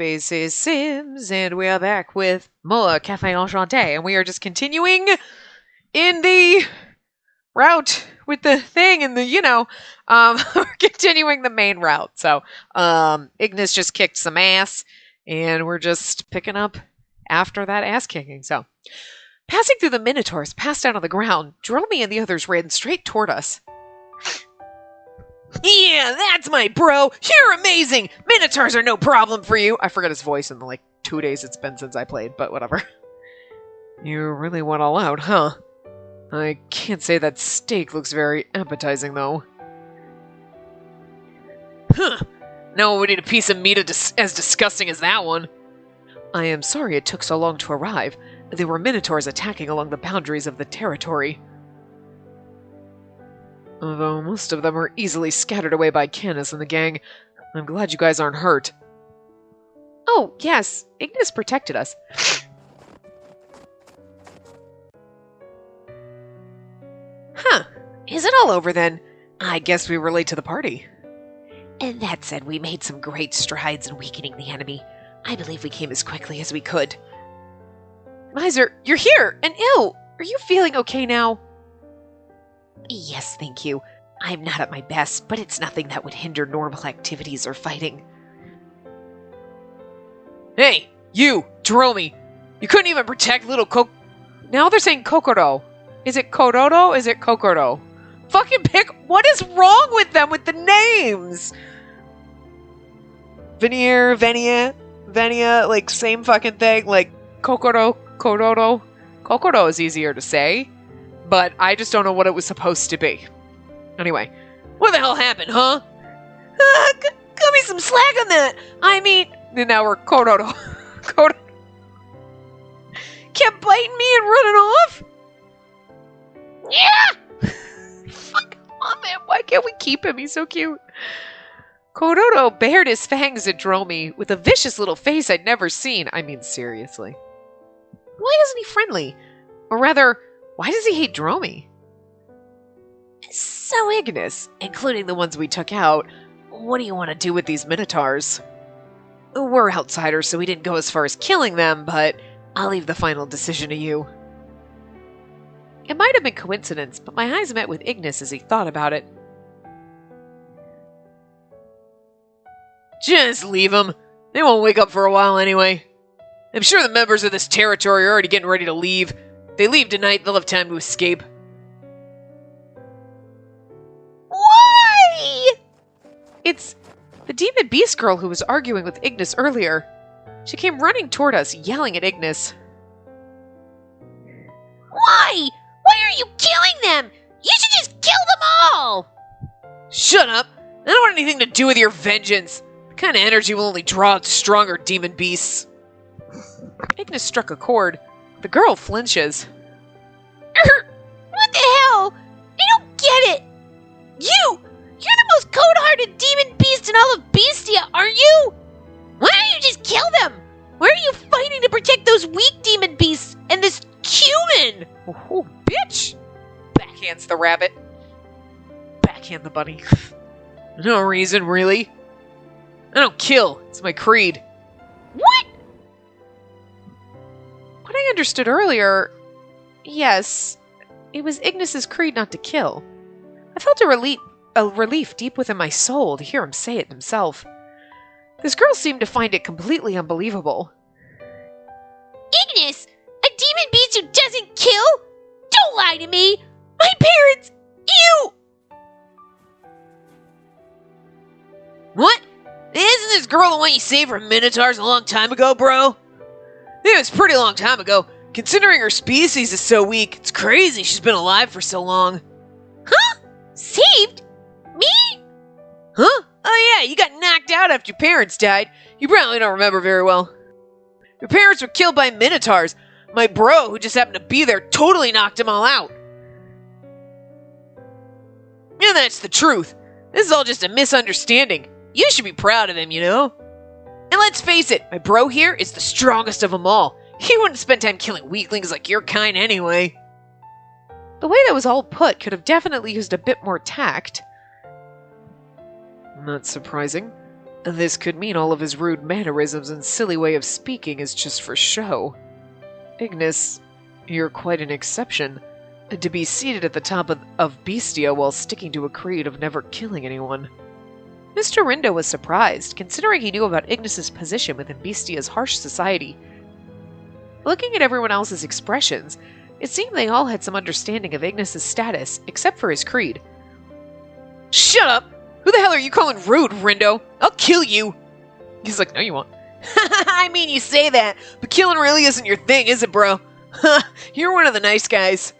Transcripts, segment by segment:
Spacey Sims, and we are back with more Cafe Enchante, and we are just continuing in the route with the thing and the, we're continuing the main route. So, Ignis just kicked some ass, and we're just picking up after that ass kicking. So, passing through the Minotaurs, passed down on the ground, Dromy and the others ran straight toward us. Yeah, that's my bro. You're amazing. Minotaurs are no problem for you. I forgot his voice in the 2 days it's been since I played, but whatever. You really went all out, huh? I can't say that steak looks very appetizing, though. Huh. No one would eat a piece of meat as disgusting as that one. I am sorry it took so long to arrive. There were Minotaurs attacking along the boundaries of the territory. Although most of them are easily scattered away by Canis and the gang. I'm glad you guys aren't hurt. Oh, yes. Ignis protected us. Huh. Is it all over then? I guess we were late to the party. And that said, we made some great strides in weakening the enemy. I believe we came as quickly as we could. Miser, you're here and ill. Are you feeling okay now? Yes, thank you. I'm not at my best, but it's nothing that would hinder normal activities or fighting. Hey, you, Dromy! You couldn't even protect little Now they're saying Kokoro. Is it Kododo? Is it Kokoro? Fucking pick. What is wrong with them with the names? Veneer, Venia, same fucking thing. Kokoro, Kododo. Kokoro is easier to say, but I just don't know what it was supposed to be. Anyway, what the hell happened, huh? Cut me some slack on that. I mean, and now we're Kododo. Kododo. Kept biting me and running off? Yeah! Fuck on man, why can't we keep him? He's so cute. Kododo bared his fangs at Dromy with a vicious little face I'd never seen. I mean, seriously. Why isn't he friendly? Or rather, why does he hate Dromy? So, Ignis, including the ones we took out, what do you want to do with these Minotaurs? We're outsiders, so we didn't go as far as killing them, but I'll leave the final decision to you. It might have been coincidence, but my eyes met with Ignis as he thought about it. Just leave them. They won't wake up for a while anyway. I'm sure the members of this territory are already getting ready to leave. If they leave tonight, they'll have time to escape. Why? It's the demon beast girl who was arguing with Ignis earlier. She came running toward us, yelling at Ignis. Why? Why are you killing them? You should just kill them all! Shut up! I don't want anything to do with your vengeance. The kind of energy will only draw out stronger demon beasts. Ignis struck a chord. The girl flinches. What the hell? I don't get it! You're the most cold-hearted demon beast in all of Beastia, aren't you? Why don't you just kill them? Why are you fighting to protect those weak demon beasts and this human? Oh, bitch! Backhands the rabbit. Backhand the bunny. No reason, really. I don't kill. It's my creed. What? What I understood earlier... Yes, it was Ignis's creed not to kill. I felt a relief deep within my soul to hear him say it himself. This girl seemed to find it completely unbelievable. Ignis! A demon beast who doesn't kill? Don't lie to me! My parents! You! What? Isn't this girl the one you saved from Minotaurs a long time ago, bro? It was a pretty long time ago. Considering her species is so weak, it's crazy she's been alive for so long. Huh? Saved? Me? Huh? Oh yeah, you got knocked out after your parents died. You probably don't remember very well. Your parents were killed by Minotaurs. My bro, who just happened to be there, totally knocked them all out. And that's the truth. This is all just a misunderstanding. You should be proud of him, you know? And let's face it, my bro here is the strongest of them all. He wouldn't spend time killing weaklings like your kind anyway. The way that was all put could have definitely used a bit more tact. Not surprising. This could mean all of his rude mannerisms and silly way of speaking is just for show. Ignis, you're quite an exception. To be seated at the top of Bestia while sticking to a creed of never killing anyone. Mr. Rindo was surprised, considering he knew about Ignis's position within Bestia's harsh society. Looking at everyone else's expressions, it seemed they all had some understanding of Ignis's status, except for his creed. Shut up! Who the hell are you calling rude, Rindo? I'll kill you! He's like, no you won't. I mean, you say that, but killing really isn't your thing, is it, bro? You're one of the nice guys.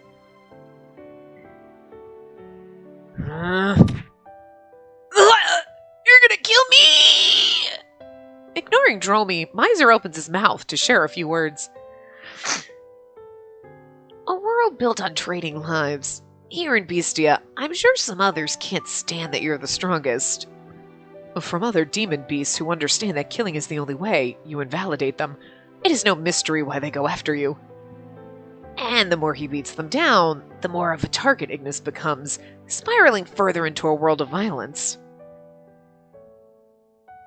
You're gonna kill me! Ignoring Dromi, Miser opens his mouth to share a few words. A world built on trading lives. Here in Bestia, I'm sure some others can't stand that you're the strongest. From other demon beasts who understand that killing is the only way, you invalidate them. It is no mystery why they go after you. And the more he beats them down, the more of a target Ignis becomes, spiraling further into a world of violence.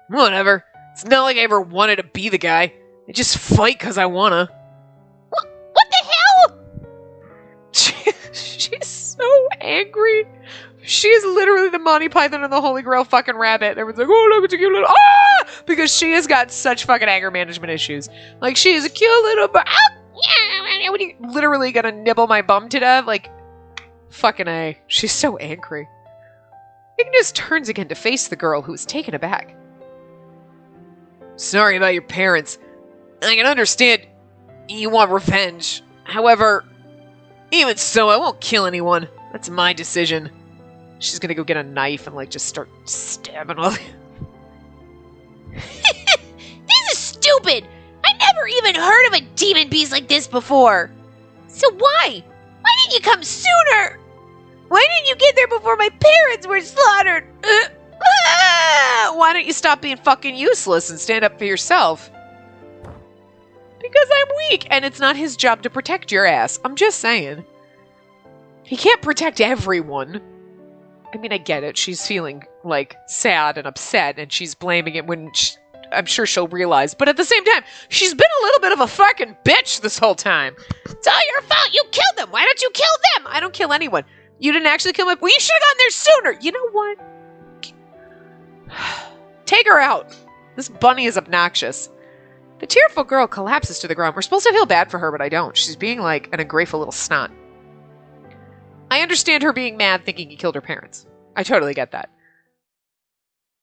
Whatever. It's not like I ever wanted to be the guy. I just fight because I wanna. What the hell? She's so angry. She is literally the Monty Python and the Holy Grail fucking rabbit. Everyone's like, oh, look at you cute little... Ah! Because she has got such fucking anger management issues. Like, she is a cute little... What are you literally gonna nibble my bum to death? Like, fucking A. She's so angry. Ignis turns again to face the girl who is taken aback. Sorry about your parents. I can understand you want revenge. However, even so, I won't kill anyone. That's my decision. She's gonna go get a knife and, like, just start stabbing all the... This is stupid! I never even heard of a demon beast like this before! So why? Why didn't you come sooner? Why didn't you get there before my parents were slaughtered? Why don't you stop being fucking useless and stand up for yourself? Because I'm weak, and it's not his job to protect your ass. I'm just saying. He can't protect everyone. I mean, I get it. She's feeling, like, sad and upset, and she's blaming it when I'm sure she'll realize. But at the same time, she's been a little bit of a fucking bitch this whole time. It's all your fault. You killed them. Why don't you kill them? I don't kill anyone. You didn't actually kill them. Well, you should have gone there sooner. You know what? Take her out. This bunny is obnoxious. The tearful girl collapses to the ground. We're supposed to feel bad for her, but I don't. She's being like an ungrateful little snot. I understand her being mad thinking he killed her parents. I totally get that.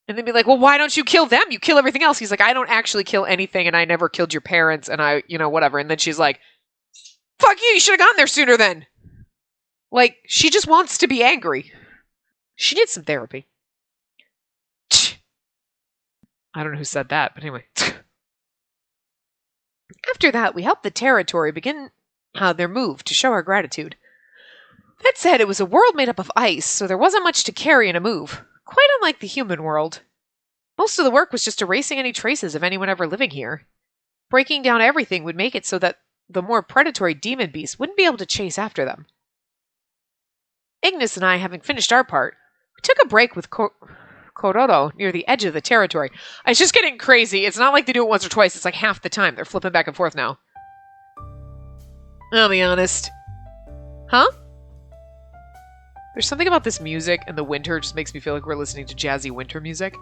And then be like, well, why don't you kill them? You kill everything else. He's like, I don't actually kill anything, and I never killed your parents, and I, you know, whatever. And then she's like, fuck you should have gone there sooner then. Like, she just wants to be angry. She needs some therapy. I don't know who said that, but anyway. After that, we helped the territory begin their move to show our gratitude. That said, it was a world made up of ice, so there wasn't much to carry in a move. Quite unlike the human world. Most of the work was just erasing any traces of anyone ever living here. Breaking down everything would make it so that the more predatory demon beasts wouldn't be able to chase after them. Ignis and I, having finished our part, we took a break with Kororo near the edge of the territory. It's just getting crazy. It's not like they do it once or twice. It's like half the time. They're flipping back and forth now. I'll be honest. Huh? There's something about this music and the winter just makes me feel like we're listening to jazzy winter music.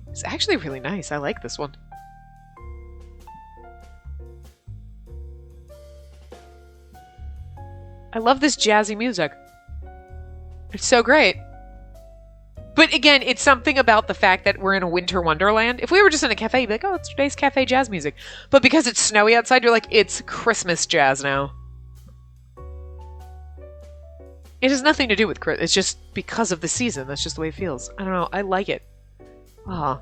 It's actually really nice. I like this one. I love this jazzy music. It's so great. But again, it's something about the fact that we're in a winter wonderland. If we were just in a cafe, you'd be like, oh, it's today's cafe jazz music. But because it's snowy outside, you're like, it's Christmas jazz now. It has nothing to do with Christmas. It's just because of the season. That's just the way it feels. I don't know. I like it. Ah.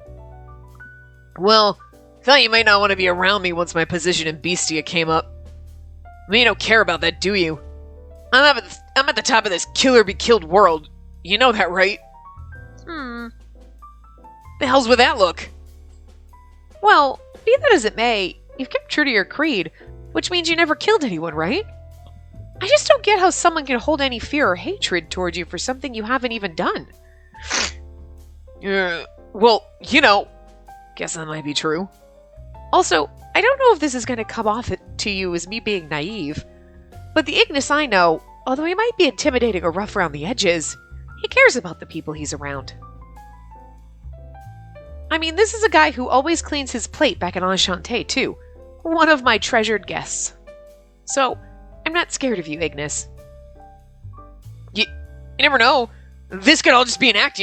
Well, I thought you might not want to be around me once my position in Bestia came up. I mean, you don't care about that, do you? I'm at the top of this kill-or-be-killed world. You know that, right? The hell's with that look? Well, be that as it may, you've kept true to your creed, which means you never killed anyone, right? I just don't get how someone can hold any fear or hatred towards you for something you haven't even done. Well, guess that might be true. Also, I don't know if this is going to come off to you as me being naive, but the Ignis I know, although he might be intimidating or rough around the edges, he cares about the people he's around. I mean, this is a guy who always cleans his plate back at Enchante, too. One of my treasured guests. So, I'm not scared of you, Ignis. You never know. This could all just be an act,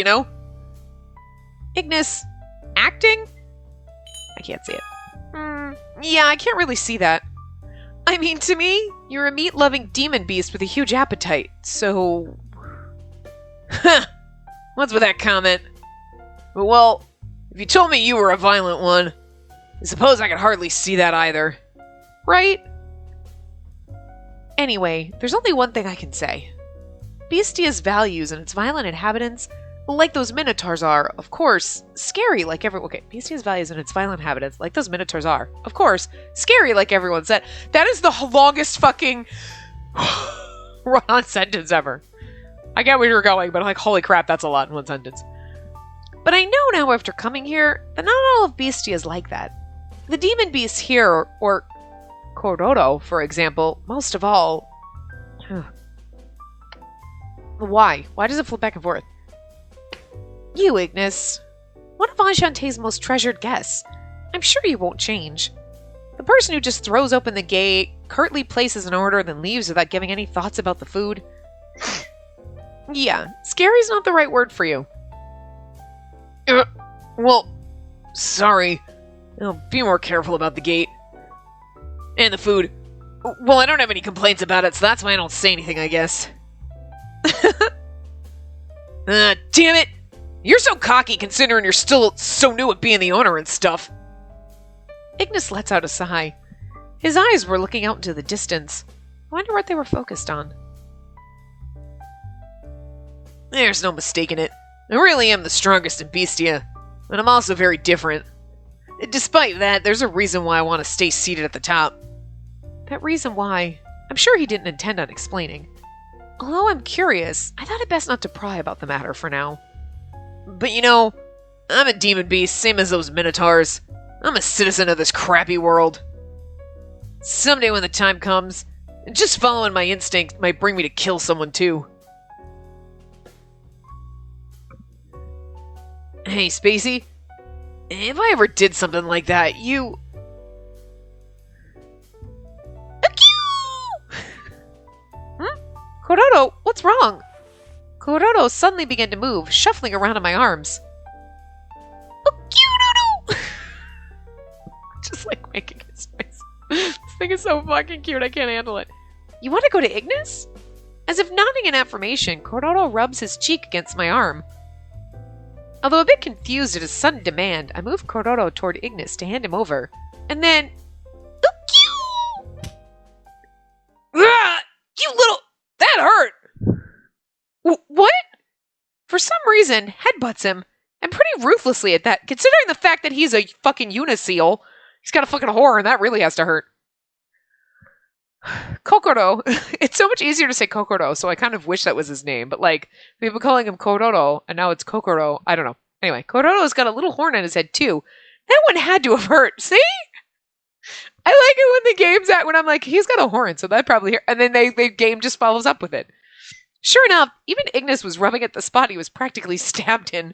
Ignis, acting? I can't see it. Yeah, I can't really see that. I mean, to me, you're a meat-loving demon beast with a huge appetite, so... What's with that comment? Well, if you told me you were a violent one, I suppose I could hardly see that either. Right? Anyway, there's only one thing I can say. Beastia's values and its violent inhabitants, like those minotaurs are, of course, scary like Beastia's values and its violent inhabitants, like those minotaurs are, of course, scary like everyone said. That is the longest fucking run-on sentence ever. I get where you're going, but holy crap, that's a lot in one sentence. But I know now after coming here that not all of Beastia is like that. The demon beasts here, or Kororo, for example, most of all... Why? Why does it flip back and forth? You, Ignis. One of Enchante's most treasured guests. I'm sure you won't change. The person who just throws open the gate, curtly places an order, then leaves without giving any thoughts about the food. Yeah, scary's not the right word for you. Well, sorry. I'll be more careful about the gate. And the food. Well, I don't have any complaints about it, so that's why I don't say anything, I guess. Damn it! You're so cocky considering you're still so new at being the owner and stuff. Ignis lets out a sigh. His eyes were looking out into the distance. I wonder what they were focused on. There's no mistaking it. I really am the strongest in Beastia, but I'm also very different. Despite that, there's a reason why I want to stay seated at the top. That reason why, I'm sure he didn't intend on explaining. Although I'm curious, I thought it best not to pry about the matter for now. But I'm a demon beast, same as those minotaurs. I'm a citizen of this crappy world. Someday when the time comes, just following my instinct might bring me to kill someone too. Hey, Spacey. If I ever did something like that, you... Kororo, what's wrong? Kororo suddenly began to move, shuffling around in my arms. Just making his face. This thing is so fucking cute, I can't handle it. You want to go to Ignis? As if nodding in affirmation, Kororo rubs his cheek against my arm. Although a bit confused at his sudden demand, I move Kororo toward Ignis to hand him over. And then... You little... That hurt! What? For some reason, headbutts him, and pretty ruthlessly at that, considering the fact that he's a fucking uniseal. He's got a fucking horror, and that really has to hurt. Kokoro. It's so much easier to say Kokoro, so I kind of wish that was his name, but we've been calling him Kororo, and now it's Kokoro. I don't know. Anyway, Kororo's got a little horn on his head, too. That one had to have hurt. See? I like it when the game's when I'm like, he's got a horn, so that probably hurt. And then the game just follows up with it. Sure enough, even Ignis was rubbing at the spot he was practically stabbed in.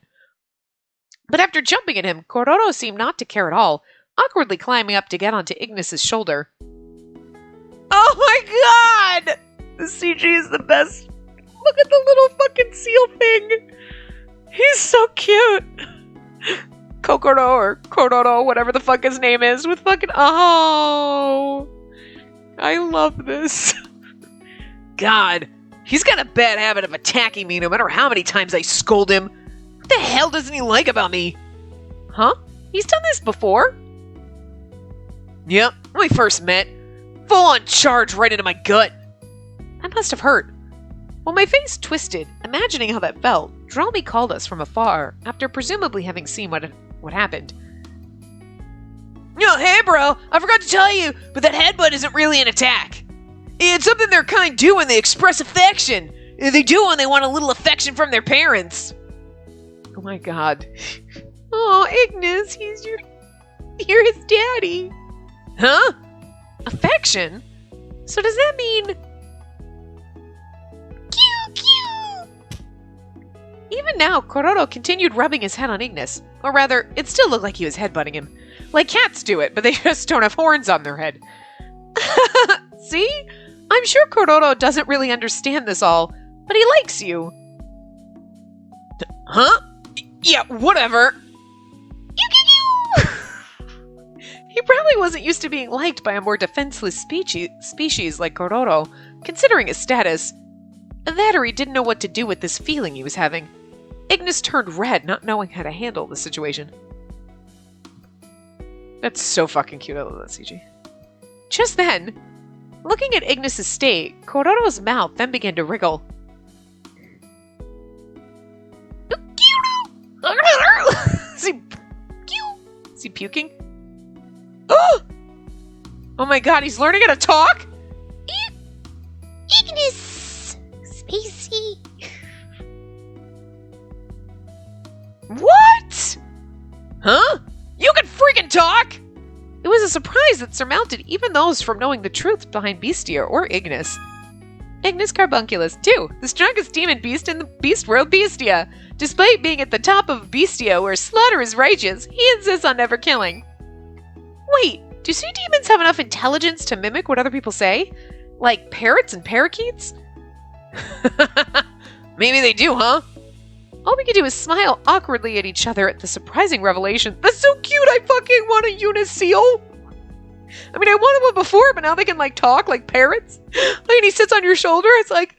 But after jumping at him, Kororo seemed not to care at all, awkwardly climbing up to get onto Ignis's shoulder. Oh my god! The CG is the best. Look at the little fucking seal thing. He's so cute. Kokoro or Kororo, whatever the fuck his name is, with fucking... Oh! I love this. God, he's got a bad habit of attacking me no matter how many times I scold him. What the hell doesn't he like about me? Huh? He's done this before? Yep, when we first met. Full-on charge right into my gut. That must have hurt. Well, my face twisted, imagining how that felt. Dromi called us from afar, after presumably having seen what happened. Hey bro, I forgot to tell you, but that headbutt isn't really an attack. It's something their kind do when they express affection. They do when they want a little affection from their parents. Oh my god. Oh, Ignis, you're his daddy. Huh? Affection? So does that mean... Even now, Kororo continued rubbing his head on Ignis. Or rather, it still looked like he was headbutting him. Like cats do it, but they just don't have horns on their head. See? I'm sure Kororo doesn't really understand this all, but he likes you. Huh? Yeah, whatever. He probably wasn't used to being liked by a more defenseless species like Kororo, considering his status. That or he didn't know what to do with this feeling he was having. Ignis turned red, not knowing how to handle the situation. That's so fucking cute. I love that CG. Just then, looking at Ignis' state, Kororo's mouth then began to wriggle. Is he puking? Oh my god, he's learning how to talk? Ignis! Spacey! What? Huh? You can freaking talk? It was a surprise that surmounted even those from knowing the truth behind Beastia or Ignis. Ignis Carbunculus, too, the strongest demon beast in the beast world Beastia. Despite being at the top of Beastia where slaughter is righteous, he insists on never killing. Wait, do sea demons have enough intelligence to mimic what other people say? Like parrots and parakeets? Maybe they do, huh? All we could do is smile awkwardly at each other at the surprising revelation. That's so cute, I fucking want a uniseal! I mean, I wanted one before, but now they can, like, talk like parrots. Like, and he sits on your shoulder, it's like,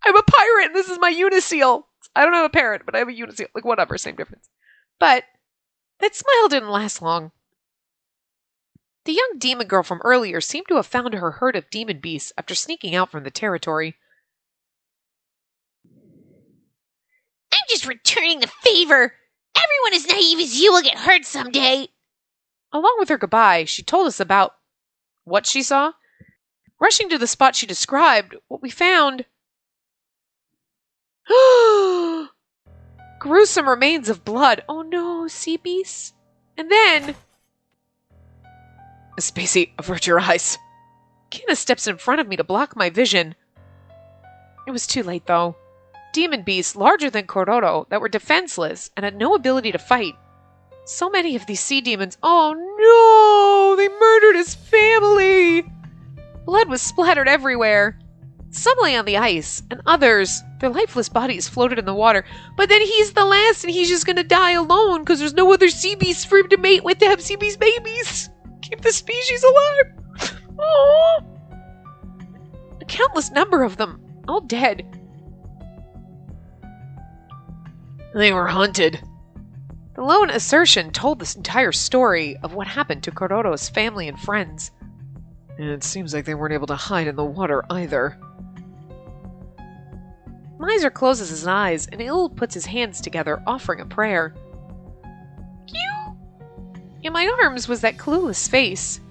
I'm a pirate and this is my uniseal. I don't have a parrot, but I have a uniseal. Like, whatever, same difference. But that smile didn't last long. The young demon girl from earlier seemed to have found her herd of demon beasts after sneaking out from the territory. I'm just returning the favor. Everyone as naive as you will get hurt someday. Along with her goodbye, she told us about what she saw. Rushing to the spot she described, what we found... gruesome remains of blood. Oh no, sea beasts. And then... Spacey, avert your eyes. Kina steps in front of me to block my vision. It was too late, though. Demon beasts larger than Kororo that were defenseless and had no ability to fight. So many of these sea demons. Oh no! They murdered his family! Blood was splattered everywhere. Some lay on the ice, and others, their lifeless bodies floated in the water. But then he's the last, and he's just gonna die alone because there's no other sea beasts for him to mate with to have sea beast babies. Keep the species alive. Oh, a countless number of them, all dead. They were hunted. The lone assertion told this entire story of what happened to Kororo's family and friends. And it seems like they weren't able to hide in the water either. Miser closes his eyes, and Il puts his hands together, offering a prayer. Pew! In my arms was that clueless face.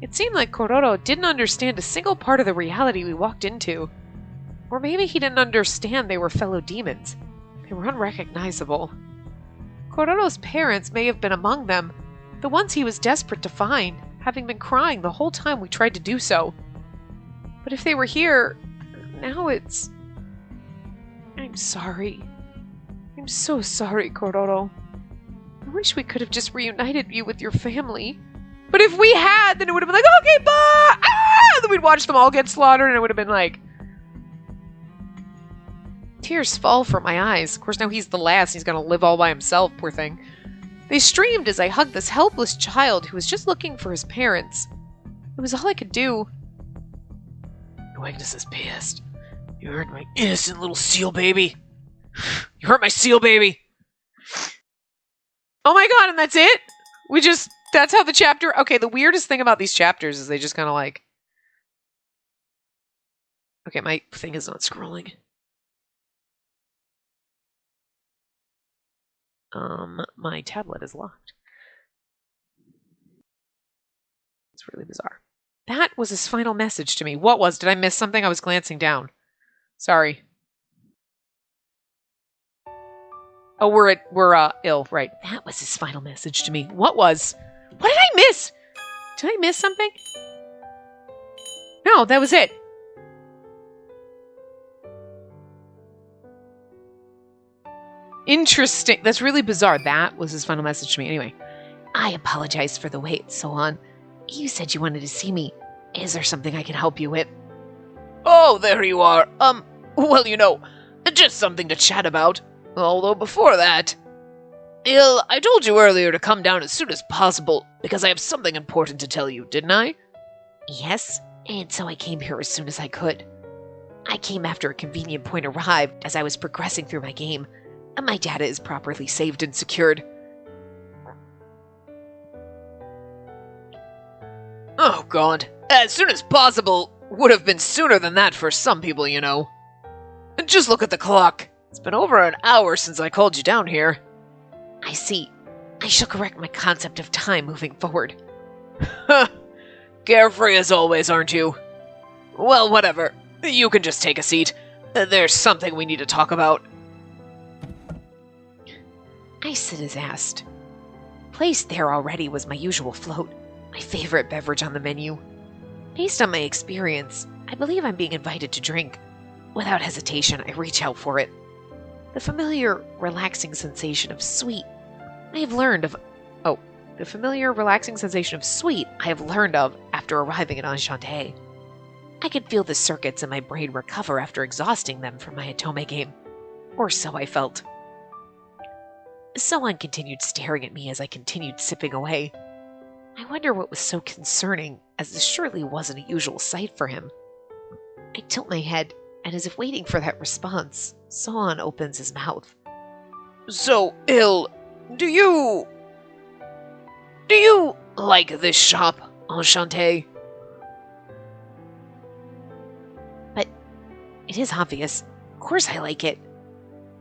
It seemed like Kororo didn't understand a single part of the reality we walked into. Or maybe he didn't understand they were fellow demons. They were unrecognizable. Kororo's parents may have been among them, the ones he was desperate to find, having been crying the whole time we tried to do so. But if they were here, now it's... I'm sorry. I'm so sorry, Kororo. I wish we could have just reunited you with your family. But if we had, then it would have been like, okay, bye! Ah! Then we'd watch them all get slaughtered, and it would have been like... Tears fall from my eyes. Of course, now he's the last. He's gonna live all by himself, poor thing. They streamed as I hugged this helpless child who was just looking for his parents. It was all I could do. Agnes is pissed. You hurt my innocent little seal baby. You hurt my seal baby. Oh my god, and that's it? That's how the chapter... Okay, the weirdest thing about these chapters is they just kind of like... Okay, my thing is not scrolling. My tablet is locked. It's really bizarre. That was his final message to me. What was? Did I miss something? I was glancing down. Sorry. Oh, we're ill, right. That was his final message to me. What was? What did I miss? Did I miss something? No, that was it. Interesting. That's really bizarre. That was his final message to me. Anyway, I apologize for the wait, so on. You said you wanted to see me. Is there something I can help you with? Oh, there you are. Well, just something to chat about. Although before that... I told you earlier to come down as soon as possible, because I have something important to tell you, didn't I? Yes, and so I came here as soon as I could. I came after a convenient point arrived as I was progressing through my game. My data is properly saved and secured. Oh, God. As soon as possible would have been sooner than that for some people, Just look at the clock. It's been over an hour since I called you down here. I see. I shall correct my concept of time moving forward. Carefree as always, aren't you? Well, whatever. You can just take a seat. There's something we need to talk about. I sit as asked. Placed there already was my usual float, my favorite beverage on the menu. Based on my experience, I believe I'm being invited to drink. Without hesitation, I reach out for it. The familiar, relaxing sensation of sweet I have learned of after arriving at Enchante. I could feel the circuits in my brain recover after exhausting them from my Atome game. Or so I felt. Someone continued staring at me as I continued sipping away. I wonder what was so concerning, as this surely wasn't a usual sight for him. I tilt my head, and as if waiting for that response, Sohan opens his mouth. So, do you like this shop, Enchante? But it is obvious. Of course I like it.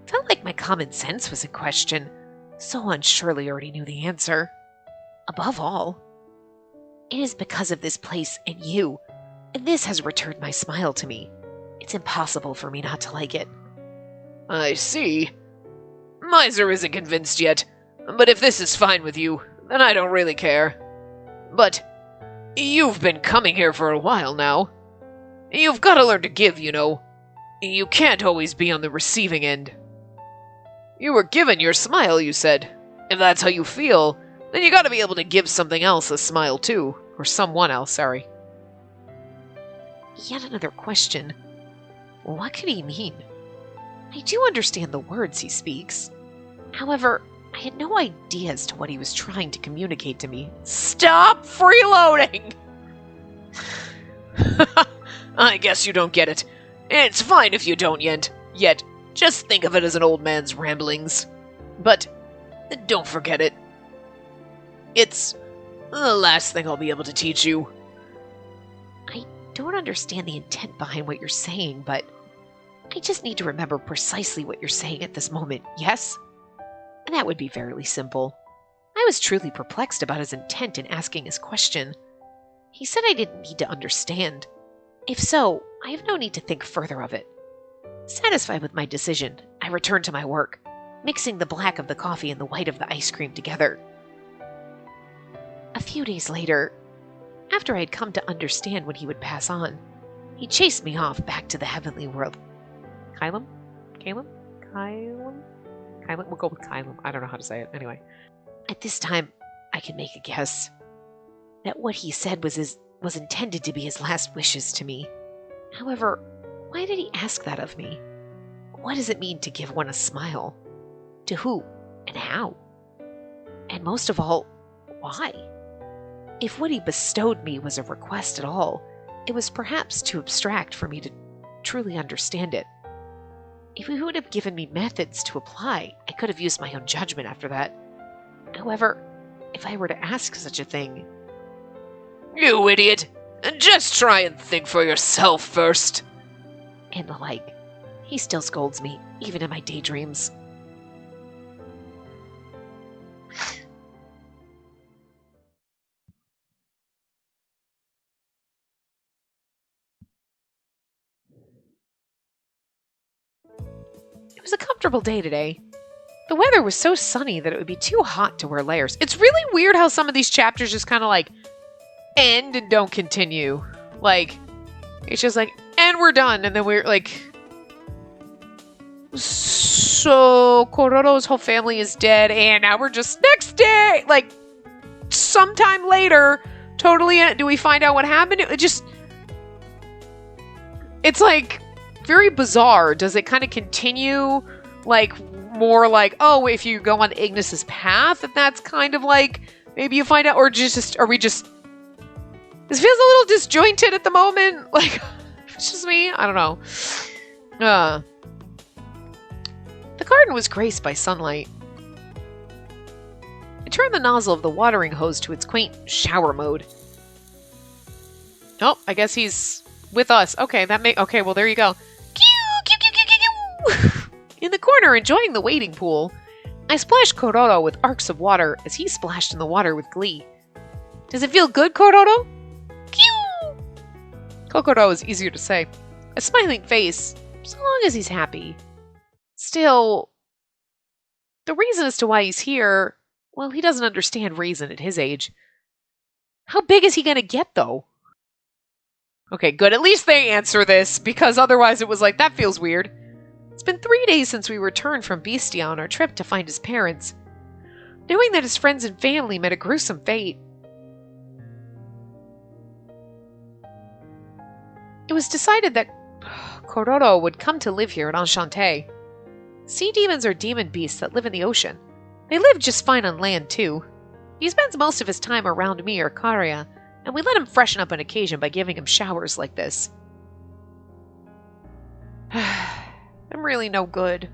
Felt like my common sense was in question. Sohan surely already knew the answer. Above all, it is because of this place and you, and this has returned my smile to me. It's impossible for me not to like it. I see. Miser isn't convinced yet, but if this is fine with you, then I don't really care. But you've been coming here for a while now. You've got to learn to give, You can't always be on the receiving end. You were given your smile, you said. If that's how you feel, then you gotta be able to give something else a smile too. Or someone else, sorry. Yet another question. What could he mean? I do understand the words he speaks. However, I had no idea as to what he was trying to communicate to me. Stop freeloading! I guess you don't get it. It's fine if you don't yet. Just think of it as an old man's ramblings. But don't forget it. It's the last thing I'll be able to teach you. I don't understand the intent behind what you're saying, but I just need to remember precisely what you're saying at this moment, yes? And that would be fairly simple. I was truly perplexed about his intent in asking his question. He said I didn't need to understand. If so, I have no need to think further of it. Satisfied with my decision, I returned to my work, mixing the black of the coffee and the white of the ice cream together. A few days later, after I had come to understand when he would pass on, he chased me off back to the heavenly world. Kylum? Calum? Kylum? Kylum? We'll go with Kylum. I don't know how to say it. Anyway. At this time, I can make a guess that what he said was intended to be his last wishes to me. However, why did he ask that of me? What does it mean to give one a smile? To who and how? And most of all, why? If what he bestowed me was a request at all, it was perhaps too abstract for me to truly understand it. If he would have given me methods to apply, I could have used my own judgment after that. However, if I were to ask such a thing... You idiot! Just try and think for yourself first. And the like. He still scolds me, even in my daydreams. It was a comfortable day today. The weather was so sunny that it would be too hot to wear layers. It's really weird how some of these chapters just kind of like end and don't continue. Like, it's just like, and we're done. And then we're like, so Kororo's whole family is dead. And now we're just next day. Like, sometime later, totally, do we find out what happened? It's like very bizarre. Does it kind of continue like more like, oh, if you go on Ignis's path, that's kind of like maybe you find out, or are we just this feels a little disjointed at the moment, like it's just me, I don't know. The garden was graced by sunlight. I turned the nozzle of the watering hose to its quaint shower mode. Oh, I guess he's with us. Okay, okay, well there you go. In the corner, enjoying the wading pool, I splashed Kororo with arcs of water as he splashed in the water with glee. Does it feel good, Kororo? Kokoro is easier to say. A smiling face, so long as he's happy. Still, the reason as to why he's here, well, he doesn't understand reason at his age. How big is he gonna get, though? Okay, good. At least they answer this, because otherwise it was like, that feels weird. It's been 3 days since we returned from Bestia on our trip to find his parents. Knowing that his friends and family met a gruesome fate, it was decided that Kororo would come to live here at Enchante. Sea demons are demon beasts that live in the ocean. They live just fine on land, too. He spends most of his time around me or Karia, and we let him freshen up on occasion by giving him showers like this. I'm really no good.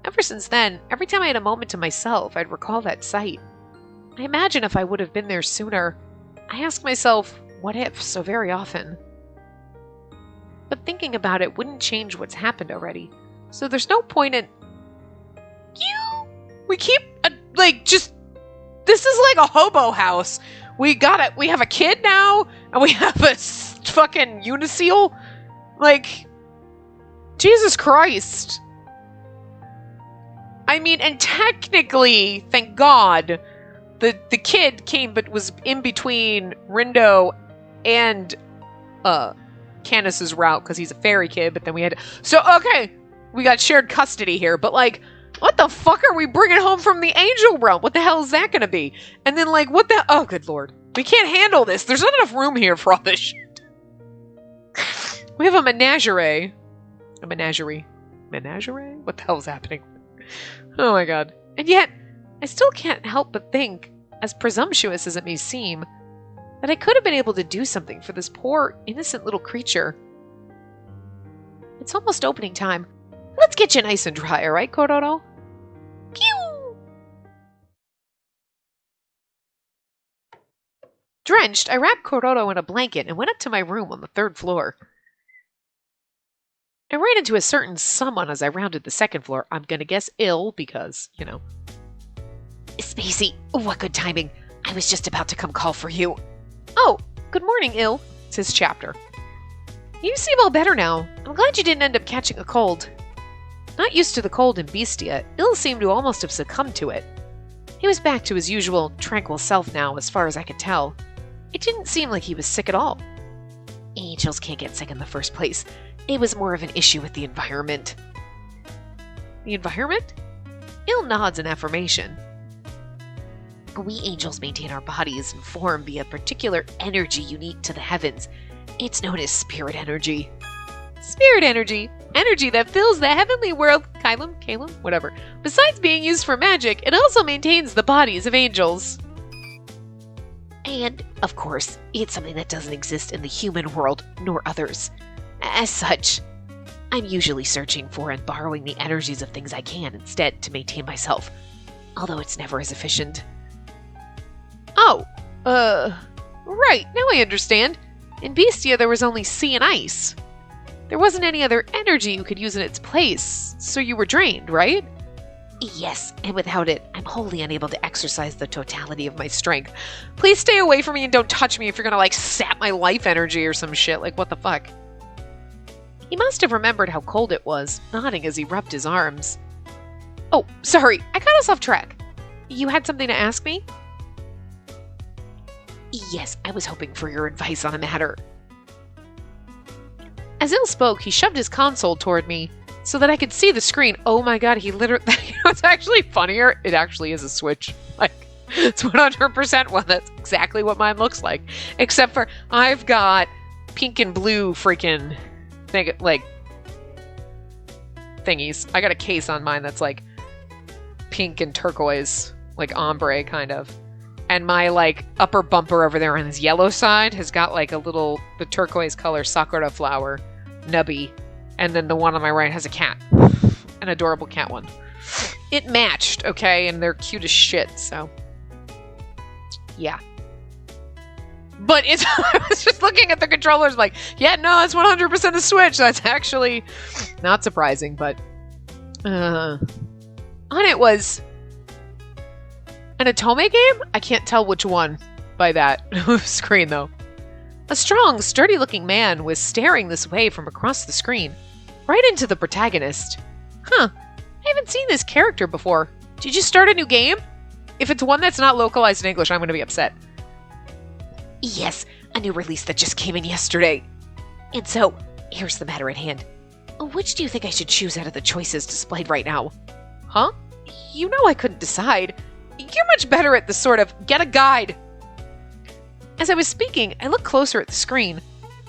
Ever since then, every time I had a moment to myself, I'd recall that sight. I imagine if I would have been there sooner. I ask myself, what if, so very often. But thinking about it wouldn't change what's happened already. So there's no point in... We keep, this is like a hobo house. We have a kid now, and we have a fucking uniseal. Like... Jesus Christ. I mean, and technically, thank God, the kid came but was in between Rindo and Canis's route because he's a fairy kid, but then we had... So, okay, we got shared custody here, but like, what the fuck are we bringing home from the angel realm? What the hell is that gonna be? And then like, what the... Oh, good lord. We can't handle this. There's not enough room here for all this shit. We have a menagerie. A menagerie. Menagerie? What the hell is happening? Oh my god. And yet, I still can't help but think, as presumptuous as it may seem, that I could have been able to do something for this poor, innocent little creature. It's almost opening time. Let's get you nice and dry, alright, Kororo? Pew! Drenched, I wrapped Kororo in a blanket and went up to my room on the 3rd floor. I ran into a certain someone as I rounded the 2nd floor. I'm gonna guess ill, because, you know. Spacey, what good timing. I was just about to come call for you. Oh, good morning, ill. It's his chapter. You seem all better now. I'm glad you didn't end up catching a cold. Not used to the cold in Bestia, ill seemed to almost have succumbed to it. He was back to his usual, tranquil self now, as far as I could tell. It didn't seem like he was sick at all. Angels can't get sick in the first place. It was more of an issue with the environment. The environment? Ill nods in affirmation. We angels maintain our bodies and form via particular energy unique to the heavens. It's known as spirit energy. Spirit energy? Energy that fills the heavenly world, Kalem, whatever. Besides being used for magic, it also maintains the bodies of angels. And, of course, it's something that doesn't exist in the human world, nor others. As such, I'm usually searching for and borrowing the energies of things I can instead to maintain myself, although it's never as efficient. Oh, right, now I understand. In Bestia there was only sea and ice. There wasn't any other energy you could use in its place, so you were drained, right? Yes, and without it, I'm wholly unable to exercise the totality of my strength. Please stay away from me and don't touch me if you're gonna, like, sap my life energy or some shit. Like, what the fuck? He must have remembered how cold it was, nodding as he rubbed his arms. Oh, sorry, I got us off track. You had something to ask me? Yes, I was hoping for your advice on a matter. As Il spoke, he shoved his console toward me so that I could see the screen. Oh my god, he literally... It's actually funnier. It actually is a Switch. Like, it's 100% one. That's exactly what mine looks like. Except for I've got pink and blue freaking thing, like, thingies. I got a case on mine that's like pink and turquoise, like ombre kind of. And my like upper bumper over there on his yellow side has got like the turquoise color sakura flower nubby. And then the one on my right has a cat. An adorable cat one. It matched, okay? And they're cute as shit, so. Yeah. But it's, I was just looking at the controllers like, yeah, no, it's 100% a Switch. That's actually not surprising, but on it was an Otome game? I can't tell which one by that screen, though. A strong, sturdy-looking man was staring this way from across the screen, right into the protagonist. Huh, I haven't seen this character before. Did you start a new game? If it's one that's not localized in English, I'm going to be upset. Yes, a new release that just came in yesterday. And so, here's the matter at hand. Which do you think I should choose out of the choices displayed right now? Huh? You know I couldn't decide. You're much better at the sort of, get a guide. As I was speaking, I looked closer at the screen.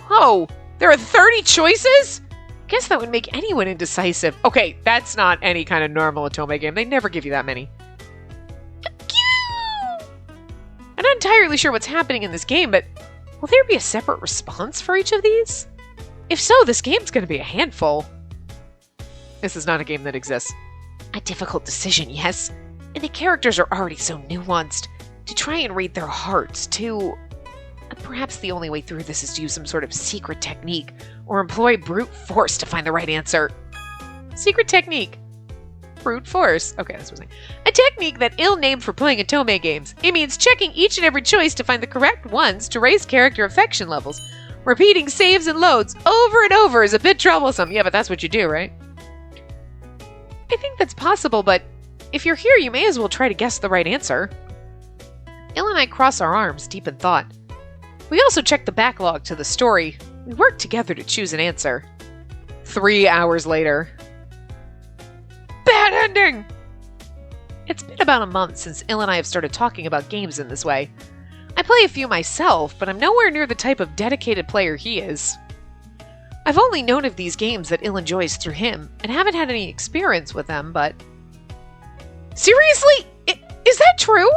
Oh, there are 30 choices? Guess that would make anyone indecisive. Okay, that's not any kind of normal Otome game. They never give you that many. I'm not entirely sure what's happening in this game, but will there be a separate response for each of these? If so, this game's going to be a handful. This is not a game that exists. A difficult decision, yes. And the characters are already so nuanced. To try and read their hearts, too. Perhaps the only way through this is to use some sort of secret technique, or employ brute force to find the right answer. Secret technique. Brute force. Okay, that's what I'm saying. A technique that ill-named for playing Otome games. It means checking each and every choice to find the correct ones to raise character affection levels. Repeating saves and loads over and over is a bit troublesome. Yeah, but that's what you do, right? I think that's possible, but if you're here, you may as well try to guess the right answer. Il and I cross our arms, deep in thought. We also checked the backlog to the story. We worked together to choose an answer. 3 hours later. Bad ending! It's been about a month since Il and I have started talking about games in this way. I play a few myself, but I'm nowhere near the type of dedicated player he is. I've only known of these games that Il enjoys through him, and haven't had any experience with them, but... Seriously? Is that true?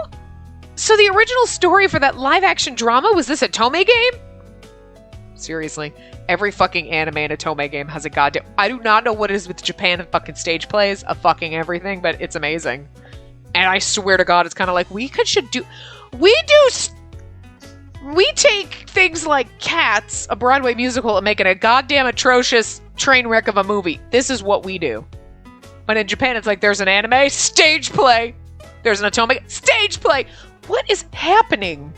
So the original story for that live-action drama was this Otome game? Seriously, every fucking anime and Otome game has a goddamn... I do not know what it is with Japan and fucking stage plays of fucking everything, but it's amazing. And I swear to God, it's kind of like, we take things like Cats, a Broadway musical, and make it a goddamn atrocious train wreck of a movie. This is what we do. But in Japan, it's like, there's an anime, stage play. There's an Otome, stage play. What is happening?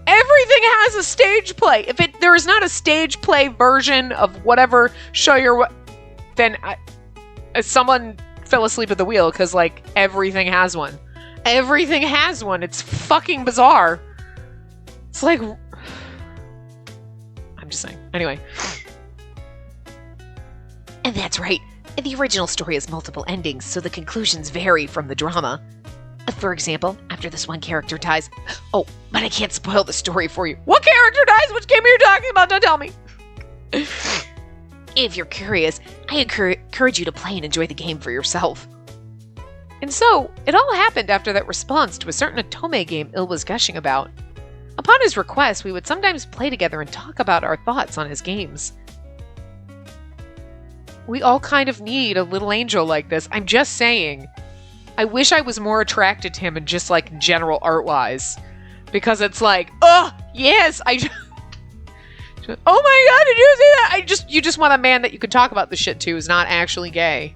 Everything has a stage play. If there is not a stage play version of whatever show you're... Then someone fell asleep at the wheel, because, like, everything has one. Everything has one. It's fucking bizarre. It's like... I'm just saying. Anyway. And that's right. The original story has multiple endings, so the conclusions vary from the drama. For example, after this one character dies... Oh, but I can't spoil the story for you. What character dies? Which game are you talking about? Don't tell me. If you're curious, I encourage you to play and enjoy the game for yourself. And so, it all happened after that response to a certain Otome game Il was gushing about. Upon his request, we would sometimes play together and talk about our thoughts on his games. We all kind of need a little angel like this. I'm just saying. I wish I was more attracted to him in just, like, general art-wise. Because it's like, oh, yes, oh my god, did you see that? You just want a man that you can talk about this shit to who's not actually gay.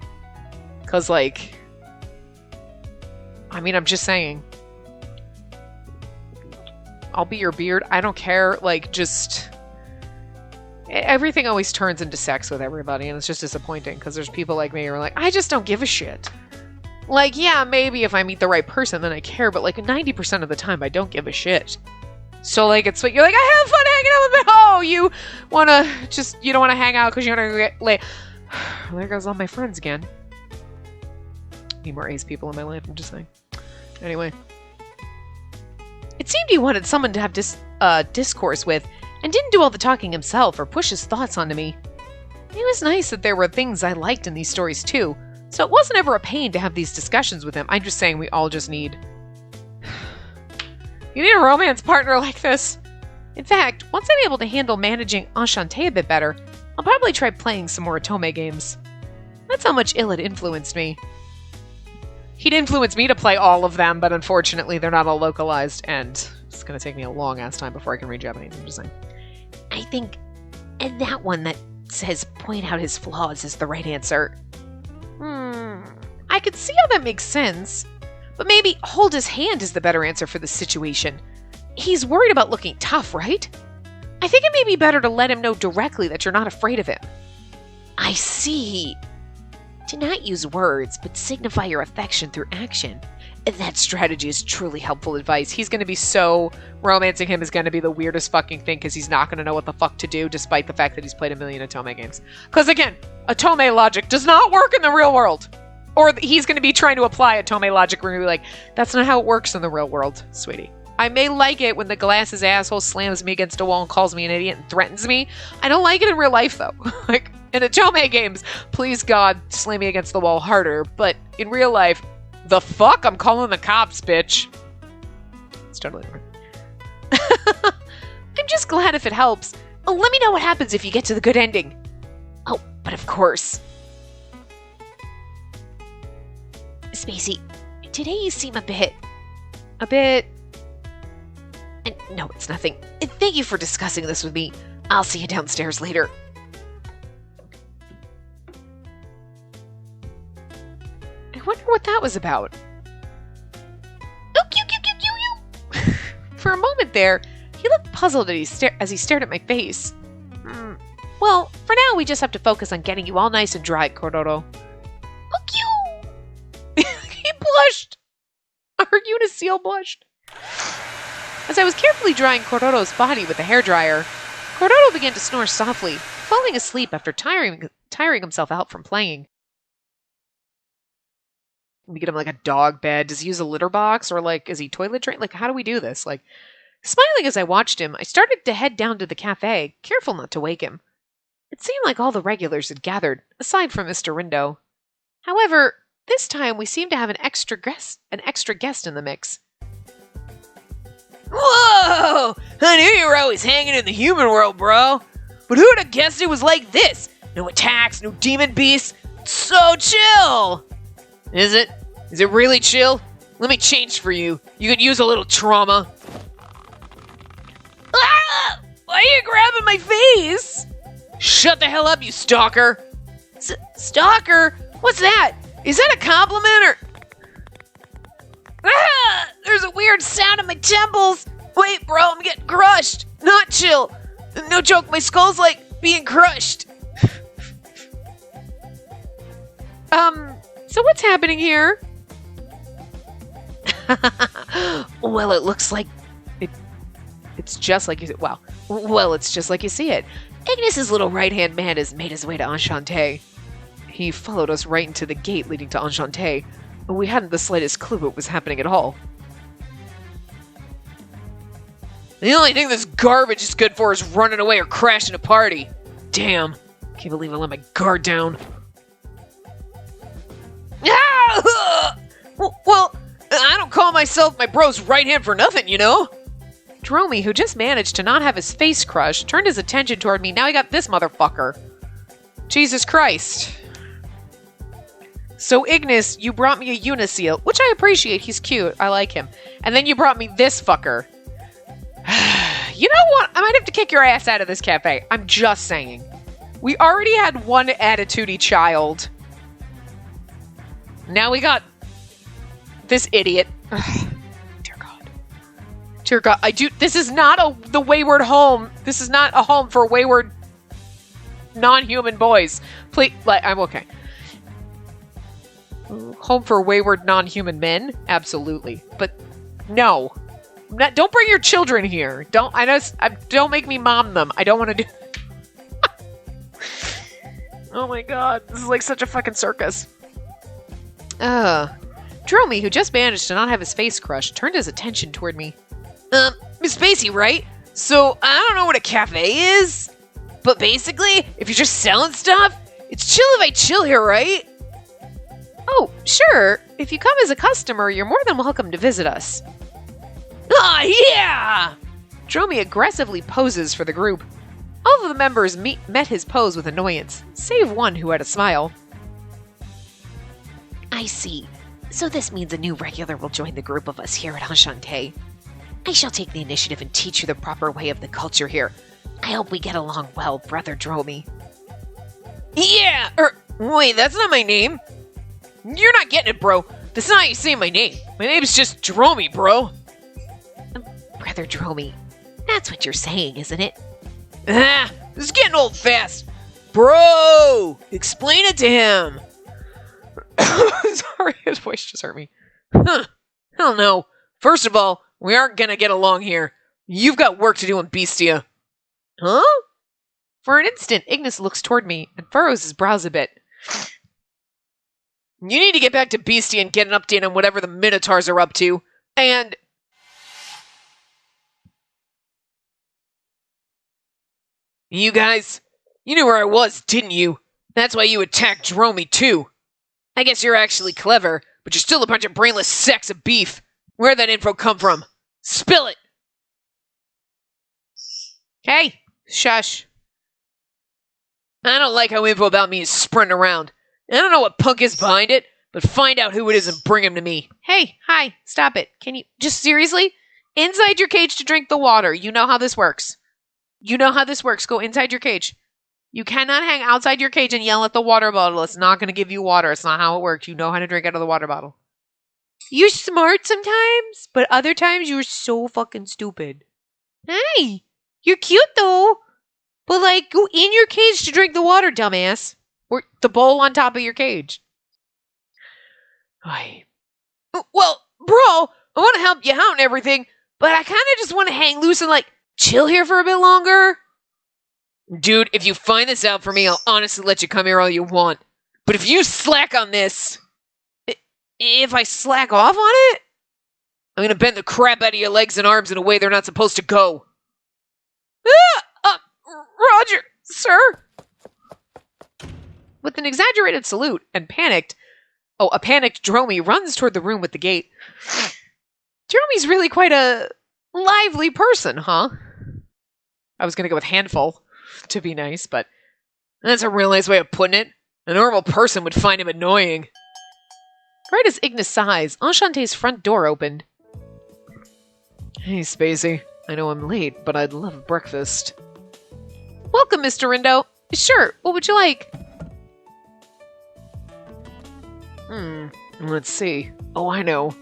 Because, like, I mean, I'm just saying. I'll be your beard. I don't care. Like, just... Everything always turns into sex with everybody, and it's just disappointing because there's people like me who are like, I just don't give a shit. Like, yeah, maybe if I meet the right person, then I care, but like 90% of the time, I don't give a shit. So like, it's like, you're like, I have fun hanging out with me. Oh, you don't want to hang out because you want to get late. There goes all my friends again. Need more ace people in my life, I'm just saying. Anyway. It seemed he wanted someone to have discourse with, and didn't do all the talking himself or push his thoughts onto me. It was nice that there were things I liked in these stories too, so it wasn't ever a pain to have these discussions with him. I'm just saying we all just need... You need a romance partner like this. In fact, once I'm able to handle managing Enchante a bit better, I'll probably try playing some more Otome games. That's how much ill it influenced me. He'd influenced me to play all of them, but unfortunately they're not all localized, and it's going to take me a long-ass time before I can read Japanese, I'm just saying. I think that one that says point out his flaws is the right answer. I could see how that makes sense, but maybe hold his hand is the better answer for this situation. He's worried about looking tough, right? I think it may be better to let him know directly that you're not afraid of him. I see. Do not use words, but signify your affection through action. That strategy is truly helpful advice. He's going to be so... Romancing him is going to be the weirdest fucking thing because he's not going to know what the fuck to do despite the fact that he's played a million Otome games. Because again, Otome logic does not work in the real world. Or he's going to be trying to apply Otome logic. We're going to be like, that's not how it works in the real world, sweetie. I may like it when the glasses asshole slams me against a wall and calls me an idiot and threatens me. I don't like it in real life, though. Like, in Otome games, please God, slam me against the wall harder. But in real life, the fuck? I'm calling the cops, bitch. It's totally different. I'm just glad if it helps. Oh, let me know what happens if you get to the good ending. Oh, but of course. Spacey, today you seem a bit... No, it's nothing. Thank you for discussing this with me. I'll see you downstairs later. I wonder what that was about. For a moment there, he looked puzzled as he stared at my face. Well, for now, we just have to focus on getting you all nice and dry, Kororo. He blushed. Our Uniseal blushed. As I was carefully drying Kororo's body with the hairdryer, Kororo began to snore softly, falling asleep after tiring himself out from playing. We get him like a dog bed. Does he use a litter box? Or like, is he toilet trained? Like, how do we do this? Like, smiling as I watched him, I started to head down to the cafe, careful not to wake him. It seemed like all the regulars had gathered, aside from Mr. Rindo. However, this time we seemed to have an extra guest in the mix. Whoa! I knew you were always hanging in the human world, bro. But who'd have guessed it was like this? No attacks, no demon beasts. So chill! Is it? Is it really chill? Let me change for you. You could use a little trauma. Ah! Why are you grabbing my face? Shut the hell up, you stalker. Stalker? What's that? Is that a compliment or... Ah! There's a weird sound in my temples. Wait, bro, I'm getting crushed. Not chill. No joke, my skull's like being crushed. So what's happening here? Well, it looks like... It's just like you see. Wow. Well, it's just like you see it. Ignis's little right-hand man has made his way to Enchante. He followed us right into the gate leading to Enchante. We hadn't the slightest clue what was happening at all. The only thing this garbage is good for is running away or crashing a party. Damn. Can't believe I let my guard down. Ah! Well, I don't call myself my bro's right hand for nothing, you know? Dromi, who just managed to not have his face crushed, turned his attention toward me. Now he got this motherfucker. Jesus Christ. So, Ignis, you brought me a Uniseal, which I appreciate. He's cute. I like him. And then you brought me this fucker. You know what? I might have to kick your ass out of this cafe. I'm just saying. We already had one attitudey child. Now we got this idiot. Dear God. Dear God. This is not the wayward home. This is not a home for wayward non-human boys. Please, I'm okay. Home for wayward non-human men? Absolutely. But no. Don't bring your children here. Don't make me mom them. I don't want to do... Oh my god. This is like such a fucking circus. Dromy, who just managed to not have his face crushed, turned his attention toward me. Miss Spacey, right? So, I don't know what a cafe is, but basically, if you're just selling stuff, it's chill if I chill here, right? Oh, sure. If you come as a customer, you're more than welcome to visit us. Ah, yeah! Dromy aggressively poses for the group. All of the members met his pose with annoyance, save one who had a smile. I see. So this means a new regular will join the group of us here at Enchante. I shall take the initiative and teach you the proper way of the culture here. I hope we get along well, Brother Dromy. Yeah! Wait, that's not my name. You're not getting it, bro. That's not how you say my name. My name's just Dromy, bro. Brother Dromy, that's what you're saying, isn't it? Ah, this is getting old fast. Bro! Explain it to him. Sorry, his voice just hurt me. Huh. Hell no. First of all, we aren't gonna get along here. You've got work to do in Beastia. Huh? For an instant, Ignis looks toward me and furrows his brows a bit. You need to get back to Beastia and get an update on whatever the Minotaurs are up to. And... You guys, you knew where I was, didn't you? That's why you attacked Dromy too. I guess you're actually clever, but you're still a bunch of brainless sacks of beef. Where'd that info come from? Spill it! Hey, shush. I don't like how info about me is sprinting around. I don't know what punk is behind it, but find out who it is and bring him to me. Hey, hi, stop it. Can you, just seriously? Inside your cage to drink the water. You know how this works. You know how this works. Go inside your cage. You cannot hang outside your cage and yell at the water bottle. It's not going to give you water. It's not how it works. You know how to drink out of the water bottle. You're smart sometimes, but other times you're so fucking stupid. Hey, you're cute though. But go in your cage to drink the water, dumbass. Or the bowl on top of your cage. Well, bro, I want to help you out and everything, but I kind of just want to hang loose and chill here for a bit longer. Dude, if you find this out for me, I'll honestly let you come here all you want. But if you slack on this... If I slack off on it, I'm gonna bend the crap out of your legs and arms in a way they're not supposed to go. Roger, sir. With an exaggerated salute and a panicked Dromy runs toward the room with the gate. Dromy's really quite a lively person, huh? I was gonna go with handful, to be nice, but... That's a real nice way of putting it. A normal person would find him annoying. Right as Ignis sighs, Enchante's front door opened. Hey, Spacey. I know I'm late, but I'd love breakfast. Welcome, Mr. Rindo. Sure, what would you like? Let's see. Oh, I know.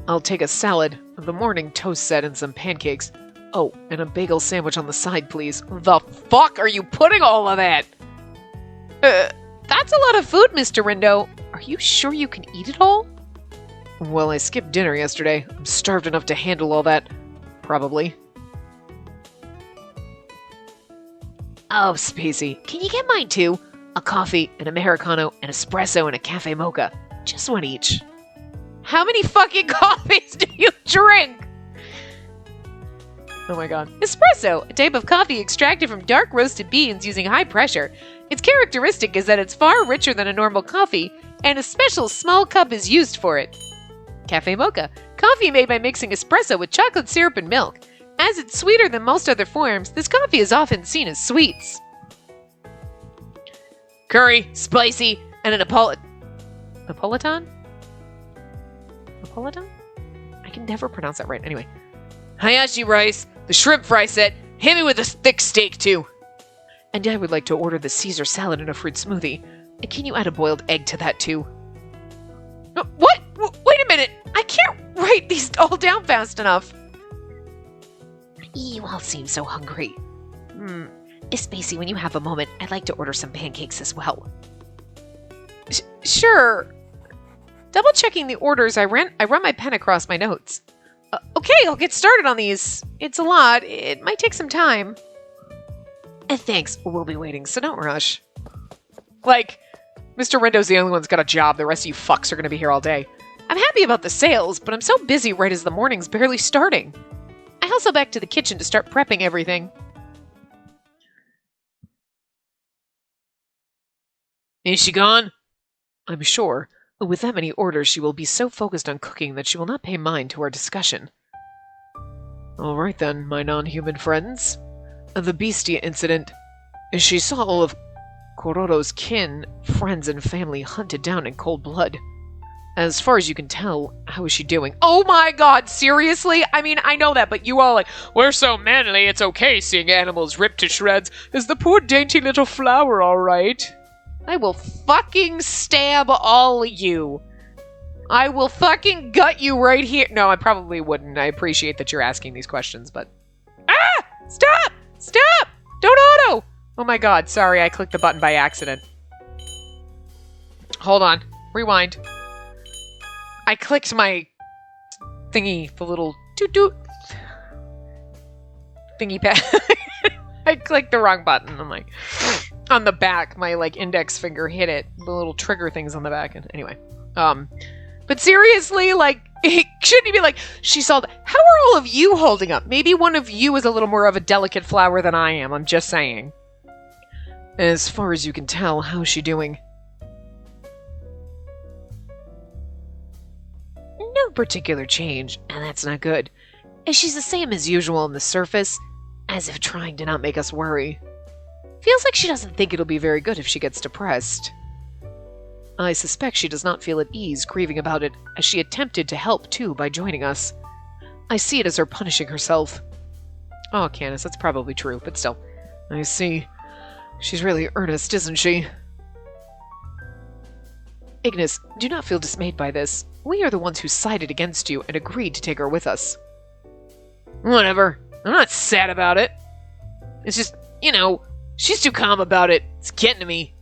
I'll take a salad, the morning toast set, and some pancakes. Oh, and a bagel sandwich on the side, please. The fuck are you putting all of that? That's a lot of food, Mr. Rindo. Are you sure you can eat it all? Well, I skipped dinner yesterday. I'm starved enough to handle all that. Probably. Oh, Spacey, can you get mine too? A coffee, an Americano, an espresso, and a cafe mocha. Just one each. How many fucking coffees do you drink? Oh my god. Espresso, a type of coffee extracted from dark roasted beans using high pressure. Its characteristic is that it's far richer than a normal coffee, and a special small cup is used for it. Cafe mocha, coffee made by mixing espresso with chocolate syrup and milk. As it's sweeter than most other forms, this coffee is often seen as sweets. Curry, spicy, and a Napolitan? Napolitan? I can never pronounce that right. Anyway. Hayashi rice, the shrimp fry set, hit me with a thick steak too. And I would like to order the Caesar salad and a fruit smoothie. And can you add a boiled egg to that too? What? Wait a minute! I can't write these all down fast enough. You all seem so hungry. Spacey, when you have a moment, I'd like to order some pancakes as well. Sure. Double checking the orders, I run my pen across my notes. Okay, I'll get started on these. It's a lot. It might take some time. Thanks, we'll be waiting, so don't rush. Like, Mr. Rendo's the only one that's got a job. The rest of you fucks are going to be here all day. I'm happy about the sales, but I'm so busy right as the morning's barely starting. I hustle back to the kitchen to start prepping everything. Is she gone? I'm sure. With that many orders, she will be so focused on cooking that she will not pay mind to our discussion. All right then, my non-human friends. The Beastia incident. She saw all of Korodo's kin, friends, and family hunted down in cold blood. As far as you can tell, how is she doing? Oh my god, seriously? I mean, I know that, but you all like, we're so manly, it's okay seeing animals ripped to shreds. Is the poor dainty little flower all right? I will fucking stab all of you. I will fucking gut you right here. No, I probably wouldn't. I appreciate that you're asking these questions, but... Ah! Stop! Stop! Don't auto! Oh my god, sorry, I clicked the button by accident. Hold on. Rewind. I clicked my thingy, the little toot-toot thingy pad. I clicked the wrong button. I'm like... On the back, my like index finger hit it. The little trigger things on the back. And anyway, but seriously, like, it shouldn't you be like, she saw that. How are all of you holding up? Maybe one of you is a little more of a delicate flower than I am. I'm just saying. As far as you can tell, how's she doing? No particular change, and that's not good. She's the same as usual on the surface, as if trying to not make us worry. Feels like she doesn't think it'll be very good if she gets depressed. I suspect she does not feel at ease grieving about it, as she attempted to help too by joining us. I see it as her punishing herself. Oh, Candace, that's probably true, but still. I see. She's really earnest, isn't she? Ignis, do not feel dismayed by this. We are the ones who sided against you and agreed to take her with us. Whatever. I'm not sad about it. It's just, she's too calm about it. It's getting to me.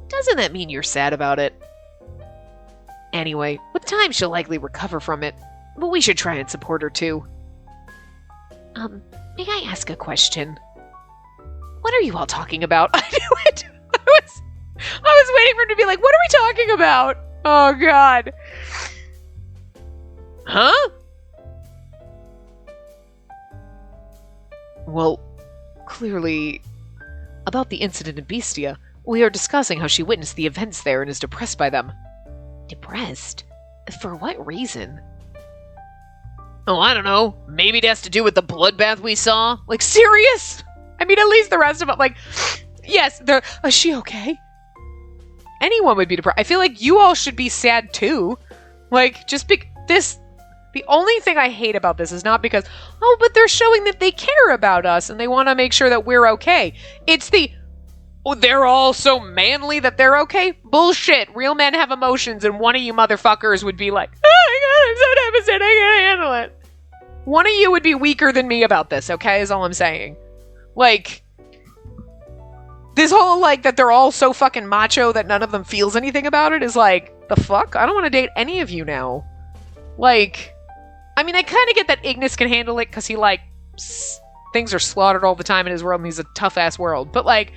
Doesn't that mean you're sad about it? Anyway, with time she'll likely recover from it, but we should try and support her too. May I ask a question? What are you all talking about? I knew it! I was waiting for him to be like, what are we talking about? Oh, God. Huh? Well, clearly, about the incident in Beastia, we are discussing how she witnessed the events there and is depressed by them. Depressed? For what reason? Oh, I don't know. Maybe it has to do with the bloodbath we saw. Like, serious? I mean, at least the rest of them, like, yes, is she okay? Anyone would be depressed. I feel like you all should be sad too. Like, just the only thing I hate about this is not because, oh, but they're showing that they care about us and they want to make sure that we're okay. It's they're all so manly that they're okay? Bullshit. Real men have emotions and one of you motherfuckers would be like, oh my god, I'm so devastated, I can't handle it. One of you would be weaker than me about this, okay, is all I'm saying. Like, this whole, like, that they're all so fucking macho that none of them feels anything about it is like, the fuck? I don't want to date any of you now. Like, I mean, I kind of get that Ignis can handle it because he, like, things are slaughtered all the time in his world and he's a tough-ass world. But, like,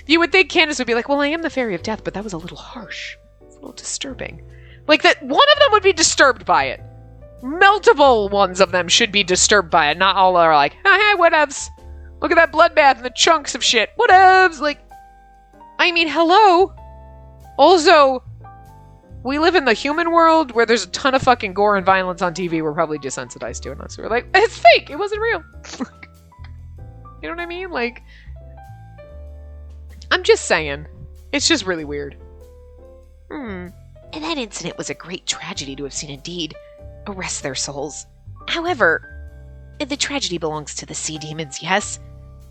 you would think Candace would be like, well, I am the Fairy of Death, but that was a little harsh. It's a little disturbing. Like, that one of them would be disturbed by it. Multiple ones of them should be disturbed by it. Not all are like, hey, whatevs. Look at that bloodbath and the chunks of shit. Whatevs. Like, I mean, hello. Also, we live in the human world where there's a ton of fucking gore and violence on TV. We're probably desensitized to it. So we're like, it's fake. It wasn't real. You know what I mean? Like, I'm just saying. It's just really weird. And that incident was a great tragedy to have seen indeed. Rest their souls. However, the tragedy belongs to the sea demons, yes?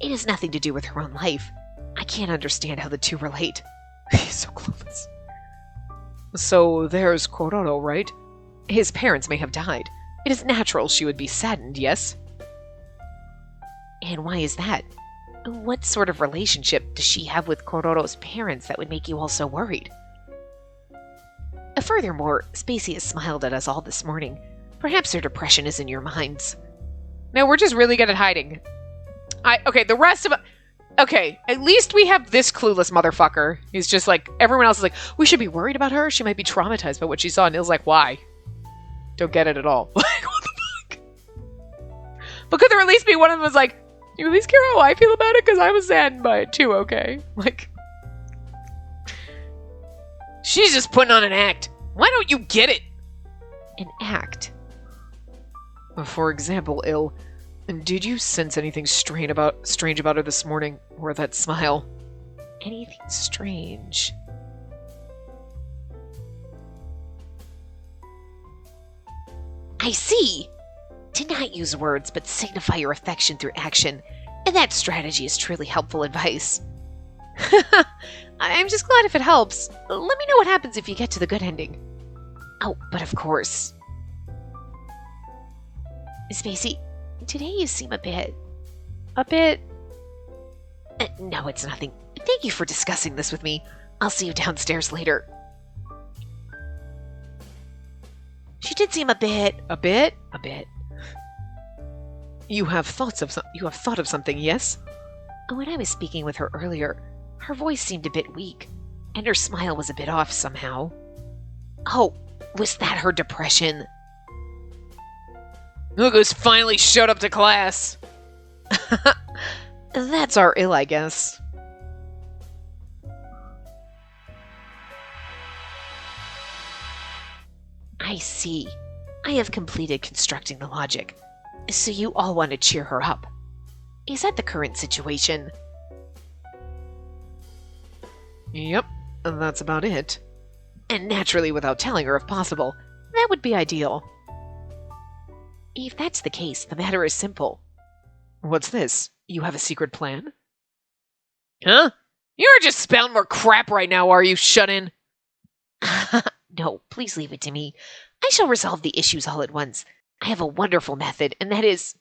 It has nothing to do with her own life. I can't understand how the two relate. He's so clueless. So there's Korodo, right? His parents may have died. It is natural she would be saddened, yes? And why is that? What sort of relationship does she have with Kororo's parents that would make you all so worried? Furthermore, Spacey has smiled at us all this morning. Perhaps her depression is in your minds. No, we're just really good at hiding. The rest of it... Okay, at least we have this clueless motherfucker. He's just like, everyone else is like, we should be worried about her? She might be traumatized by what she saw. And Neil's like, why? Don't get it at all. Like, what the fuck? But could there at least be one of them was like, you at least care how I feel about it? Because I was saddened by it too, okay? Like... She's just putting on an act. Why don't you get it? An act? For example, did you sense anything strange about her this morning? Or that smile? Anything strange? I see! To not use words, but signify your affection through action. And that strategy is truly helpful advice. I'm just glad if it helps. Let me know what happens if you get to the good ending. Oh, but of course. Spacey, today you seem a bit... No, it's nothing. Thank you for discussing this with me. I'll see you downstairs later. She did seem a bit. You have thought of something, yes? When I was speaking with her earlier, her voice seemed a bit weak, and her smile was a bit off somehow. Oh, was that her depression? Look who's finally showed up to class. That's our I guess. I see. I have completed constructing the logic. So you all want to cheer her up. Is that the current situation? Yep, that's about it. And naturally without telling her if possible. That would be ideal. If that's the case, the matter is simple. What's this? You have a secret plan? Huh? You're just spouting more crap right now, are you, shut-in? No, please leave it to me. I shall resolve the issues all at once. I have a wonderful method, and that is...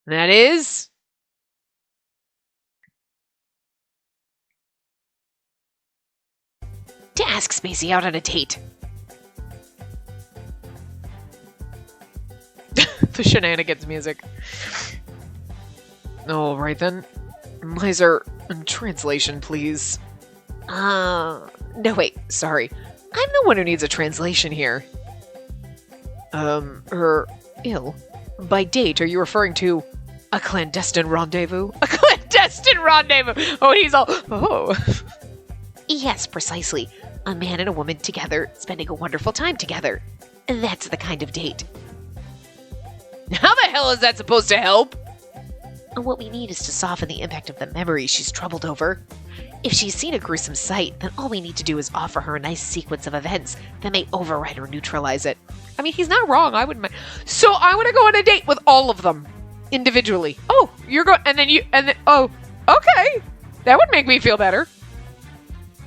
That is? To ask Spacey out on a date. The shenanigans music. Alright then. Miser, translation, please. No wait, sorry. I'm the one who needs a translation here. By date, are you referring to a clandestine rendezvous? A clandestine rendezvous! Oh, he's all... Oh. Yes, precisely. A man and a woman together, spending a wonderful time together. That's the kind of date. How the hell is that supposed to help? What we need is to soften the impact of the memories she's troubled over. If she's seen a gruesome sight, then all we need to do is offer her a nice sequence of events that may override or neutralize it. I mean, he's not wrong. I wouldn't mind. So I want to go on a date with all of them. Individually. Oh, you're going... Oh, okay. That would make me feel better.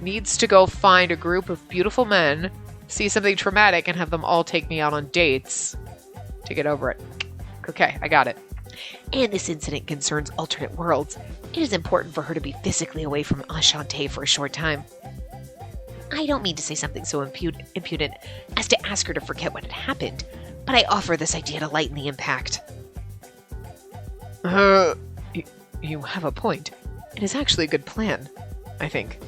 Needs to go find a group of beautiful men, see something traumatic, and have them all take me out on dates to get over it. Okay, I got it. And this incident concerns alternate worlds. It is important for her to be physically away from Enchante for a short time. I don't mean to say something so impudent as to ask her to forget what had happened, but I offer this idea to lighten the impact. You have a point. It is actually a good plan, I think.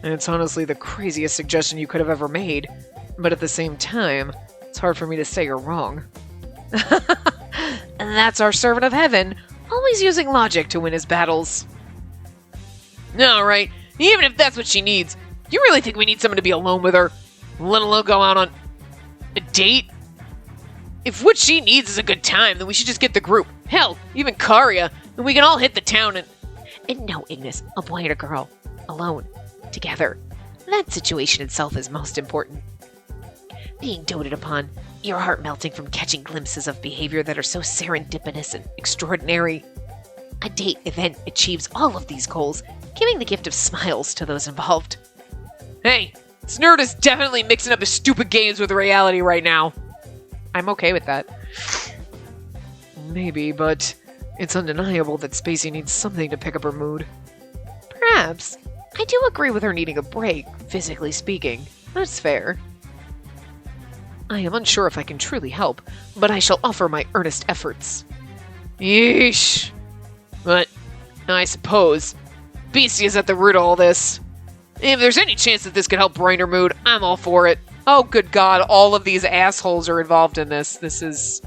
And it's honestly the craziest suggestion you could have ever made, but at the same time, it's hard for me to say you're wrong. And that's our servant of heaven, always using logic to win his battles. Alright, even if that's what she needs, you really think we need someone to be alone with her, let alone go out on a date? If what she needs is a good time, then we should just get the group. Hell, even Karya, and we can all hit the town And no, Ignis, a boy and a girl. Alone. Together. That situation itself is most important. Being doted upon, your heart melting from catching glimpses of behavior that are so serendipitous and extraordinary. A date event achieves all of these goals, giving the gift of smiles to those involved. Hey, this nerd is definitely mixing up his stupid games with reality right now. I'm okay with that. Maybe, but It's undeniable that Spacey needs something to pick up her mood. Perhaps. I do agree with her needing a break, physically speaking. That's fair. I am unsure if I can truly help, but I shall offer my earnest efforts. Yeesh. But I suppose Spacey is at the root of all this. If there's any chance that this could help brighten her mood, I'm all for it. Oh, good God, all of these assholes are involved in this. This is...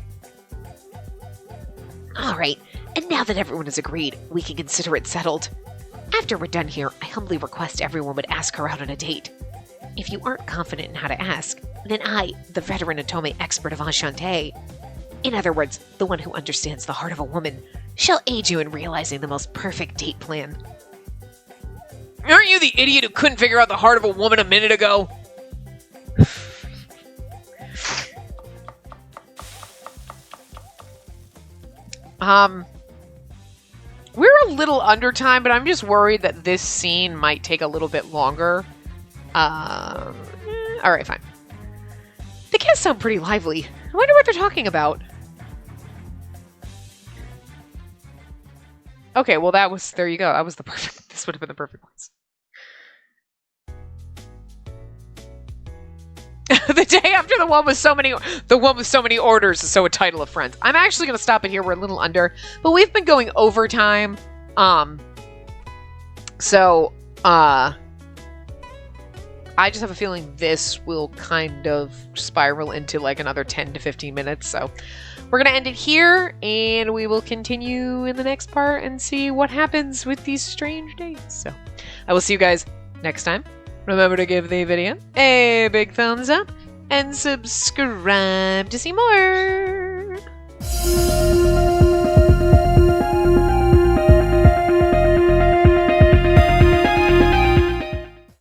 All right, and now that everyone has agreed, we can consider it settled. After we're done here, I humbly request everyone would ask her out on a date. If you aren't confident in how to ask, then I, the veteran Otome expert of Enchante, in other words, the one who understands the heart of a woman, shall aid you in realizing the most perfect date plan. Aren't you the idiot who couldn't figure out the heart of a woman a minute ago? We're a little under time, but I'm just worried that this scene might take a little bit longer. Alright, fine. The kids sound pretty lively. I wonder what they're talking about. Okay, well there you go. That was this would have been the perfect place. The day after the one with so many orders is so a title of Friends. I'm actually going to stop it here. We're a little under, but we've been going overtime. So I just have a feeling this will kind of spiral into like another 10 to 15 minutes. So we're going to end it here, and we will continue in the next part and see what happens with these strange dates. So I will see you guys next time. Remember to give the video a big thumbs up and subscribe to see more.